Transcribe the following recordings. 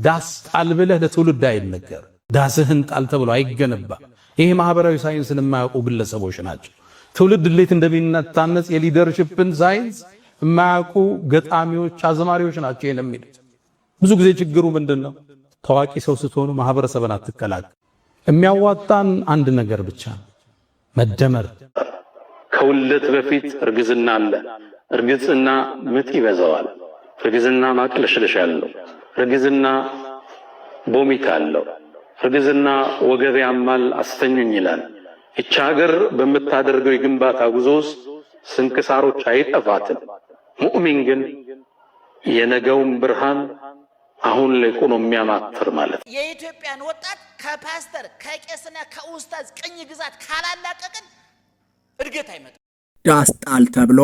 ዳስ ጣል ብለህ ለትውልድ አይነገር። ዳስህን ጣል ተብሎ አይገነባ። ይሄ ማህበራዊ ሳይንስን የማያውቁ ግለሰቦች ናቸው። ትውልድ እንዴት እንደሚነታነጽ የሊደርሺፕን ሳይንስ የማያውቁ ገጣሚዎች፣ አዝማሪዎች ናቸው ይሄን የሚሉት። ብዙ ጊዜ ችግሩ ምንድነው? ታዋቂ ሰው ስትሆኑ ማህበረሰብን አትቀላቀሉ። የሚያዋጣን አንድ ነገር ብቻ መደመር። ከውልደት በፊት እርግዝና አለ። እርግዝና ምጥ ይበዛዋል። እርግዝና ማቅለሽለሽ አለው። እርግዝና ቦሚት አለው። እርግዝና ወገብ ያማል፣ አስተኙኝ ይላል። እቺ ሀገር በምታደርገው የግንባታ ጉዞ ውስጥ ስንክሳሮች አይጠፋትም። ሙእሚን ግን የነገውን ብርሃን አሁን ላይ ሆኖ የሚያማትር ማለት ነው። የኢትዮጵያን ወጣት ከፓስተር ከቄስና ከኡስታዝ ቅኝ ግዛት ካላላቀቅን እድገት አይመጣም። ዳስ ጣል ተብሎ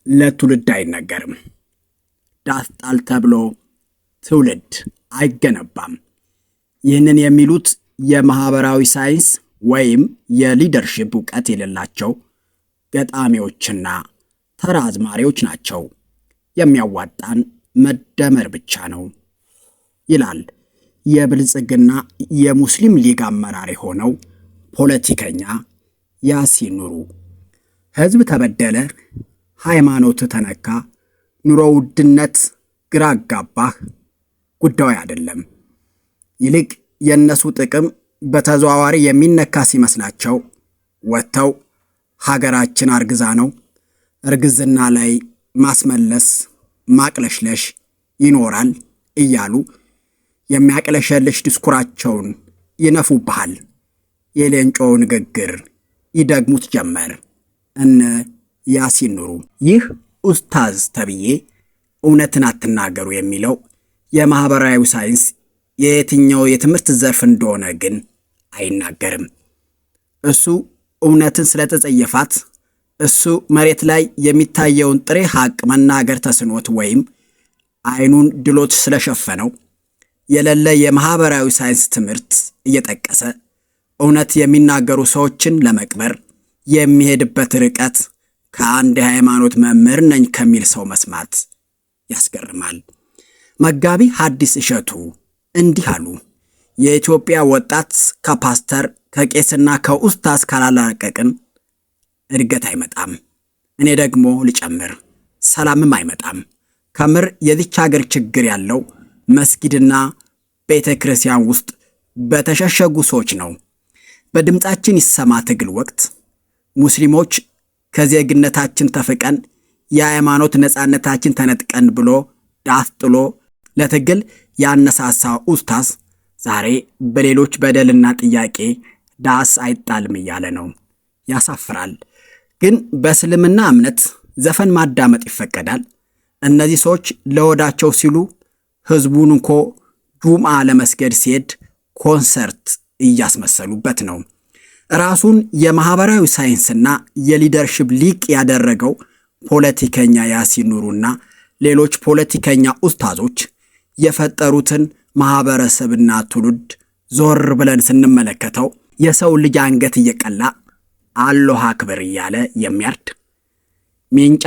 ለትውልድ አይነገርም። ዳስ ጣል ተብሎ ትውልድ አይገነባም። ይህንን የሚሉት የማህበራዊ ሳይንስ ወይም የሊደርሺፕ ዕውቀት የሌላቸው ገጣሚዎችና ተራ አዝማሪዎች ናቸው። የሚያዋጣን መደመር ብቻ ነው ይላል የብልጽግና የሙስሊም ሊግ አመራር የሆነው ፖለቲከኛ ያሲን ኑሩ። ህዝብ ተበደለ፣ ሃይማኖት ተነካ፣ ኑሮ ውድነት ግራ አጋባህ ጉዳዩ አይደለም። ይልቅ የነሱ ጥቅም በተዘዋዋሪ የሚነካ ሲመስላቸው ወጥተው ሀገራችን አርግዛ ነው፣ እርግዝና ላይ ማስመለስ ማቅለሽለሽ ይኖራል እያሉ የሚያቅለሸልሽ ድስኩራቸውን ይነፉብሃል። የሌንጮው ንግግር ይደግሙት ጀመር እነ ያሲን ኑሩ። ይህ ኡስታዝ ተብዬ እውነትን አትናገሩ የሚለው የማህበራዊ ሳይንስ የየትኛው የትምህርት ዘርፍ እንደሆነ ግን አይናገርም። እሱ እውነትን ስለተጸየፋት፣ እሱ መሬት ላይ የሚታየውን ጥሬ ሐቅ መናገር ተስኖት ወይም አይኑን ድሎት ስለሸፈነው የሌለ የማህበራዊ ሳይንስ ትምህርት እየጠቀሰ እውነት የሚናገሩ ሰዎችን ለመቅበር የሚሄድበት ርቀት ከአንድ የሃይማኖት መምህር ነኝ ከሚል ሰው መስማት ያስገርማል። መጋቢ ሐዲስ እሸቱ እንዲህ አሉ። የኢትዮጵያ ወጣት ከፓስተር ከቄስና ከኡስታዝ ካላላቀቅን እድገት አይመጣም። እኔ ደግሞ ልጨምር፣ ሰላምም አይመጣም። ከምር የዚች ሀገር ችግር ያለው መስጊድና ቤተ ክርስቲያን ውስጥ በተሸሸጉ ሰዎች ነው። በድምጻችን ይሰማ ትግል ወቅት ሙስሊሞች ከዜግነታችን ተፍቀን የሃይማኖት ነፃነታችን ተነጥቀን ብሎ ዳስ ጥሎ ለትግል ያነሳሳ ኡስታዝ ዛሬ በሌሎች በደልና ጥያቄ ዳስ አይጣልም እያለ ነው። ያሳፍራል። ግን በእስልምና እምነት ዘፈን ማዳመጥ ይፈቀዳል። እነዚህ ሰዎች ለወዳቸው ሲሉ ህዝቡን እንኮ ጁምዓ ለመስገድ ሲሄድ ኮንሰርት እያስመሰሉበት ነው። ራሱን የማህበራዊ ሳይንስና የሊደርሺፕ ሊቅ ያደረገው ፖለቲከኛ ያሲን ኑሩና ሌሎች ፖለቲከኛ ኡስታዞች የፈጠሩትን ማህበረሰብና ትውልድ ዞር ብለን ስንመለከተው የሰው ልጅ አንገት እየቀላ አላሁ አክበር እያለ የሚያርድ ሜንጫ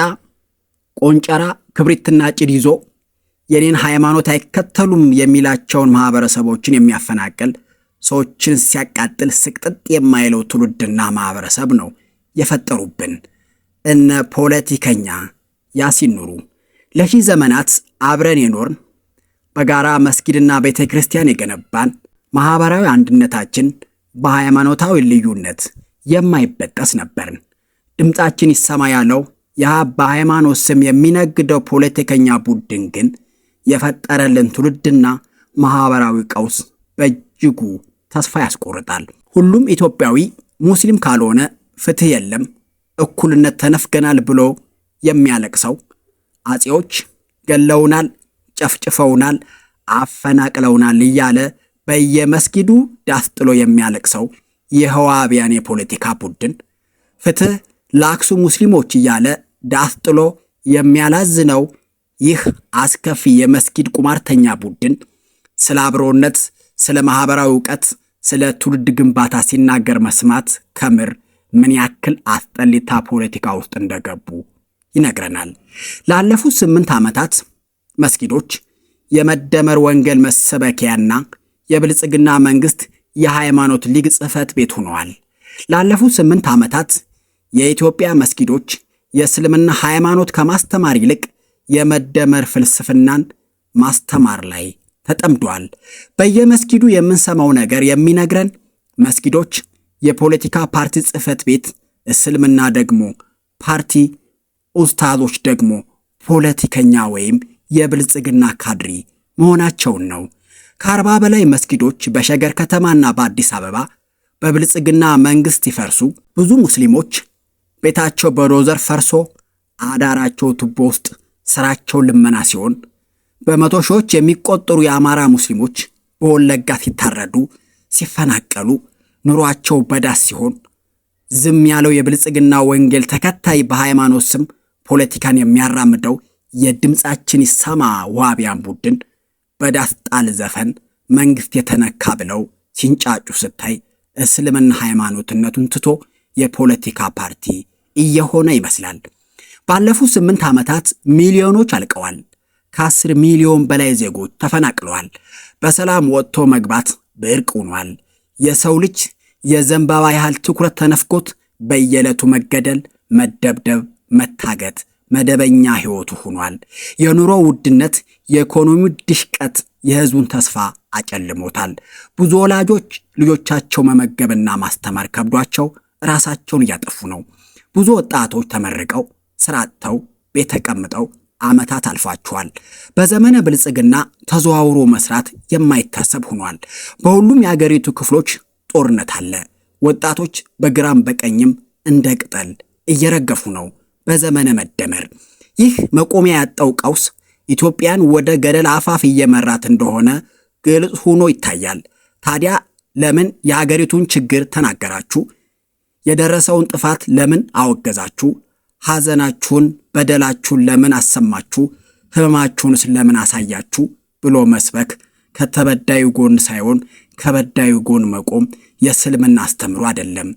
ቆንጨራ ክብሪትና ጭድ ይዞ የኔን ሃይማኖት አይከተሉም የሚላቸውን ማህበረሰቦችን የሚያፈናቅል ሰዎችን ሲያቃጥል ስቅጥጥ የማይለው ትውልድና ማህበረሰብ ነው የፈጠሩብን እነ ፖለቲከኛ ያሲን ኑሩ። ለሺህ ዘመናት አብረን የኖርን በጋራ መስጊድና ቤተክርስቲያን የገነባን ማህበራዊ አንድነታችን በሃይማኖታዊ ልዩነት የማይበጠስ ነበርን። ድምጻችን ይሰማ ያለው ያ በሃይማኖት ስም የሚነግደው ፖለቲከኛ ቡድን ግን የፈጠረልን ትውልድና ማህበራዊ ቀውስ በእጅጉ ተስፋ ያስቆርጣል። ሁሉም ኢትዮጵያዊ ሙስሊም ካልሆነ ፍትህ የለም፣ እኩልነት ተነፍገናል ብሎ የሚያለቅሰው አጼዎች ገለውናል፣ ጨፍጭፈውናል፣ አፈናቅለውናል እያለ በየመስጊዱ ዳስ ጥሎ የሚያለቅሰው የህዋቢያን የፖለቲካ ቡድን ፍትህ ለአክሱም ሙስሊሞች እያለ ዳስ ጥሎ የሚያላዝነው ይህ አስከፊ የመስጊድ ቁማርተኛ ቡድን ስለ አብሮነት፣ ስለ ማህበራዊ ዕውቀት፣ ስለ ትውልድ ግንባታ ሲናገር መስማት ከምር ምን ያክል አስጠሊታ ፖለቲካ ውስጥ እንደገቡ ይነግረናል። ላለፉት 8 ዓመታት መስጊዶች የመደመር ወንጌል መሰበኪያና የብልጽግና መንግስት የሃይማኖት ሊግ ጽሕፈት ቤት ሆነዋል። ላለፉት 8 ዓመታት የኢትዮጵያ መስጊዶች የእስልምና ሃይማኖት ከማስተማር ይልቅ የመደመር ፍልስፍናን ማስተማር ላይ ተጠምዷል። በየመስጊዱ የምንሰማው ነገር የሚነግረን መስጊዶች የፖለቲካ ፓርቲ ጽሕፈት ቤት፣ እስልምና ደግሞ ፓርቲ፣ ኡስታዞች ደግሞ ፖለቲከኛ ወይም የብልጽግና ካድሪ መሆናቸውን ነው። ከ40 በላይ መስጊዶች በሸገር ከተማና በአዲስ አበባ በብልጽግና መንግስት ይፈርሱ። ብዙ ሙስሊሞች ቤታቸው በዶዘር ፈርሶ አዳራቸው ቱቦ ውስጥ ስራቸው ልመና ሲሆን፣ በመቶ ሺዎች የሚቆጠሩ የአማራ ሙስሊሞች በወለጋ ሲታረዱ፣ ሲፈናቀሉ፣ ኑሯቸው በዳስ ሲሆን፣ ዝም ያለው የብልጽግና ወንጌል ተከታይ በሃይማኖት ስም ፖለቲካን የሚያራምደው የድምፃችን ይሰማ ዋቢያን ቡድን በዳስ ጣል ዘፈን መንግስት የተነካ ብለው ሲንጫጩ ስታይ እስልምና ሃይማኖትነቱን ትቶ የፖለቲካ ፓርቲ እየሆነ ይመስላል። ባለፉት 8 ዓመታት ሚሊዮኖች አልቀዋል። ከ10 ሚሊዮን በላይ ዜጎች ተፈናቅለዋል። በሰላም ወጥቶ መግባት ብርቅ ሆኗል። የሰው ልጅ የዘንባባ ያህል ትኩረት ተነፍቆት በየዕለቱ መገደል፣ መደብደብ፣ መታገት መደበኛ ሕይወቱ ሆኗል። የኑሮ ውድነት፣ የኢኮኖሚ ድሽቀት የህዝቡን ተስፋ አጨልሞታል። ብዙ ወላጆች ልጆቻቸው መመገብና ማስተማር ከብዷቸው ራሳቸውን እያጠፉ ነው። ብዙ ወጣቶች ተመርቀው ስራ አጥተው ቤት ተቀምጠው ዓመታት አልፏቸዋል። በዘመነ ብልጽግና ተዘዋውሮ መስራት የማይታሰብ ሆኗል። በሁሉም የአገሪቱ ክፍሎች ጦርነት አለ። ወጣቶች በግራም በቀኝም እንደ ቅጠል እየረገፉ ነው። በዘመነ መደመር ይህ መቆሚያ ያጣው ቀውስ ኢትዮጵያን ወደ ገደል አፋፍ እየመራት እንደሆነ ግልጽ ሆኖ ይታያል። ታዲያ ለምን የሀገሪቱን ችግር ተናገራችሁ? የደረሰውን ጥፋት ለምን አወገዛችሁ? ሐዘናችሁን፣ በደላችሁን ለምን አሰማችሁ? ህመማችሁንስ ለምን አሳያችሁ? ብሎ መስበክ ከተበዳዩ ጎን ሳይሆን ከበዳዩ ጎን መቆም የእስልምና አስተምሮ አይደለም።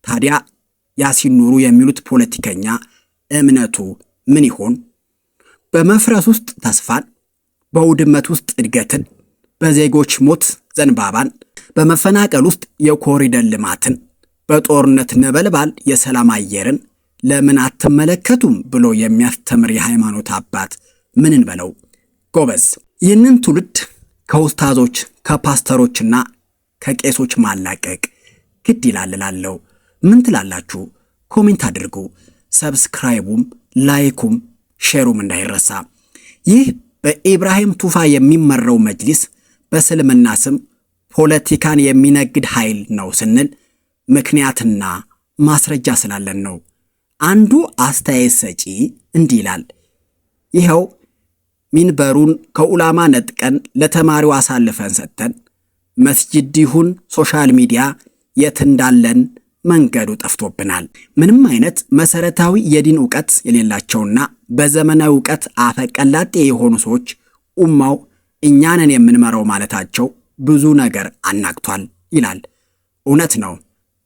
ታዲያ ያሲን ኑሩ የሚሉት ፖለቲከኛ እምነቱ ምን ይሆን? በመፍረስ ውስጥ ተስፋን፣ በውድመት ውስጥ እድገትን፣ በዜጎች ሞት ዘንባባን፣ በመፈናቀል ውስጥ የኮሪደር ልማትን፣ በጦርነት ነበልባል የሰላም አየርን ለምን አትመለከቱም ብሎ የሚያስተምር የሃይማኖት አባት ምን እንበለው? ጎበዝ፣ ይህንን ትውልድ ከኡስታዞች ከፓስተሮችና ከቄሶች ማላቀቅ ግድ ይላል እላለሁ። ምን ትላላችሁ? ኮሜንት አድርጉ። ሰብስክራይቡም ላይኩም ሼሩም እንዳይረሳ። ይህ በኢብራሂም ቱፋ የሚመራው መጅሊስ በእስልምና ስም ፖለቲካን የሚነግድ ኃይል ነው ስንል ምክንያትና ማስረጃ ስላለን ነው። አንዱ አስተያየት ሰጪ እንዲህ ይላል፣ ይኸው ሚንበሩን ከዑላማ ነጥቀን ለተማሪው አሳልፈን ሰጥተን መስጂድ ይሁን ሶሻል ሚዲያ የት እንዳለን መንገዱ ጠፍቶብናል። ምንም አይነት መሰረታዊ የዲን ዕውቀት የሌላቸውና በዘመናዊ ዕውቀት አፈቀላጤ የሆኑ ሰዎች ኡማው እኛንን የምንመራው ማለታቸው ብዙ ነገር አናግቷል ይላል። እውነት ነው።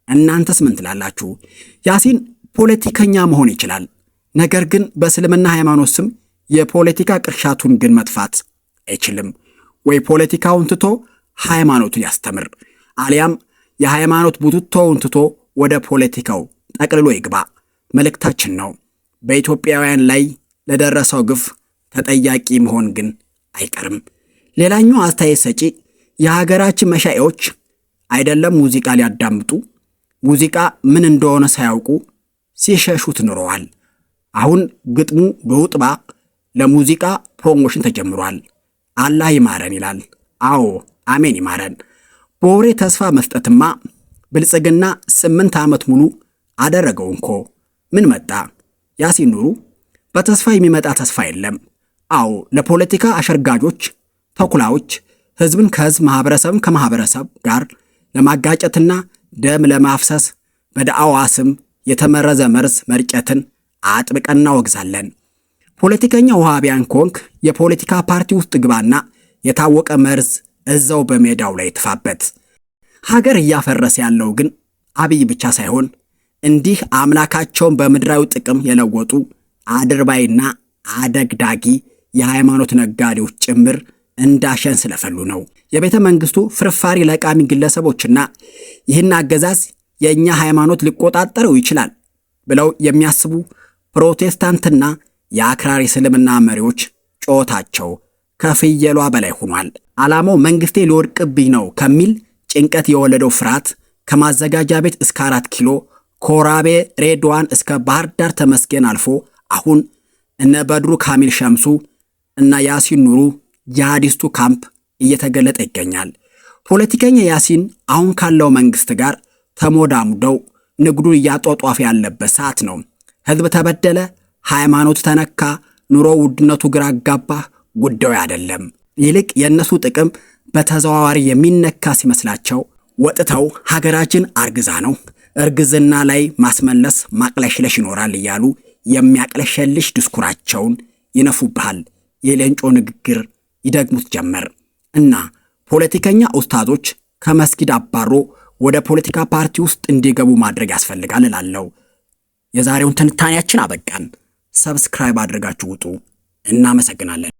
እናንተስ ምን ትላላችሁ? ያሲን ፖለቲከኛ መሆን ይችላል። ነገር ግን በእስልምና ሃይማኖት ስም የፖለቲካ ቅርሻቱን ግን መጥፋት አይችልም። ወይ ፖለቲካውን ትቶ ሃይማኖቱን ያስተምር፣ አሊያም የሃይማኖት ቡትቶውን ትቶ ወደ ፖለቲካው ጠቅልሎ ይግባ መልእክታችን ነው። በኢትዮጵያውያን ላይ ለደረሰው ግፍ ተጠያቂ መሆን ግን አይቀርም። ሌላኛው አስተያየት ሰጪ የሀገራችን መሻኢዎች አይደለም ሙዚቃ ሊያዳምጡ ሙዚቃ ምን እንደሆነ ሳያውቁ ሲሸሹት ኑረዋል። አሁን ግጥሙ በውጥባ ለሙዚቃ ፕሮሞሽን ተጀምሯል። አላህ ይማረን ይላል። አዎ አሜን ይማረን። በወሬ ተስፋ መስጠትማ ብልጽግና 8 ዓመት ሙሉ አደረገው እንኮ። ምን መጣ? ያሲን ኑሩ በተስፋ የሚመጣ ተስፋ የለም። አዎ ለፖለቲካ አሸርጋጆች ተኩላዎች ህዝብን ከህዝብ ማህበረሰብን ከማህበረሰብ ጋር ለማጋጨትና ደም ለማፍሰስ በዳዕዋ ስም የተመረዘ መርዝ መርጨትን አጥብቀን እናወግዛለን። ፖለቲከኛ ውሃቢያን ኮንክ የፖለቲካ ፓርቲ ውስጥ ግባና የታወቀ መርዝ እዛው በሜዳው ላይ ትፋበት። ሀገር እያፈረሰ ያለው ግን አብይ ብቻ ሳይሆን እንዲህ አምላካቸውን በምድራዊ ጥቅም የለወጡ አድርባይና አደግዳጊ የሃይማኖት ነጋዴዎች ጭምር እንዳሸን ስለፈሉ ነው። የቤተ መንግስቱ ፍርፋሪ ለቃሚ ግለሰቦችና ይህን አገዛዝ የእኛ ሃይማኖት ሊቆጣጠረው ይችላል ብለው የሚያስቡ ፕሮቴስታንትና የአክራሪ እስልምና መሪዎች ጮታቸው ከፍየሏ በላይ ሆኗል። ዓላማው መንግስቴ ሊወድቅብኝ ነው ከሚል ጭንቀት የወለደው ፍርሃት ከማዘጋጃ ቤት እስከ 4 ኪሎ ኮራቤ ሬድዋን እስከ ባህር ዳር ተመስገን አልፎ አሁን እነ በድሩ ካሚል ሸምሱ እና ያሲን ኑሩ ጂሃዲስቱ ካምፕ እየተገለጠ ይገኛል። ፖለቲከኛ ያሲን አሁን ካለው መንግስት ጋር ተሞዳሙደው ንግዱን እያጧጧፈ ያለበት ሰዓት ነው። ህዝብ ተበደለ፣ ሃይማኖት ተነካ፣ ኑሮ ውድነቱ ግራ አጋባ ጉዳዩ አይደለም። ይልቅ የእነሱ ጥቅም በተዘዋዋሪ የሚነካ ሲመስላቸው ወጥተው ሀገራችን አርግዛ ነው፣ እርግዝና ላይ ማስመለስ ማቅለሽለሽ ይኖራል እያሉ የሚያቅለሸልሽ ድስኩራቸውን ይነፉብሃል። የሌንጮ ንግግር ይደግሙት ጀመር እና ፖለቲከኛ ኡስታዞች ከመስጊድ አባሮ ወደ ፖለቲካ ፓርቲ ውስጥ እንዲገቡ ማድረግ ያስፈልጋል እላለሁ። የዛሬውን ትንታኔያችን አበቃን። ሰብስክራይብ አድርጋችሁ ውጡ። እናመሰግናለን።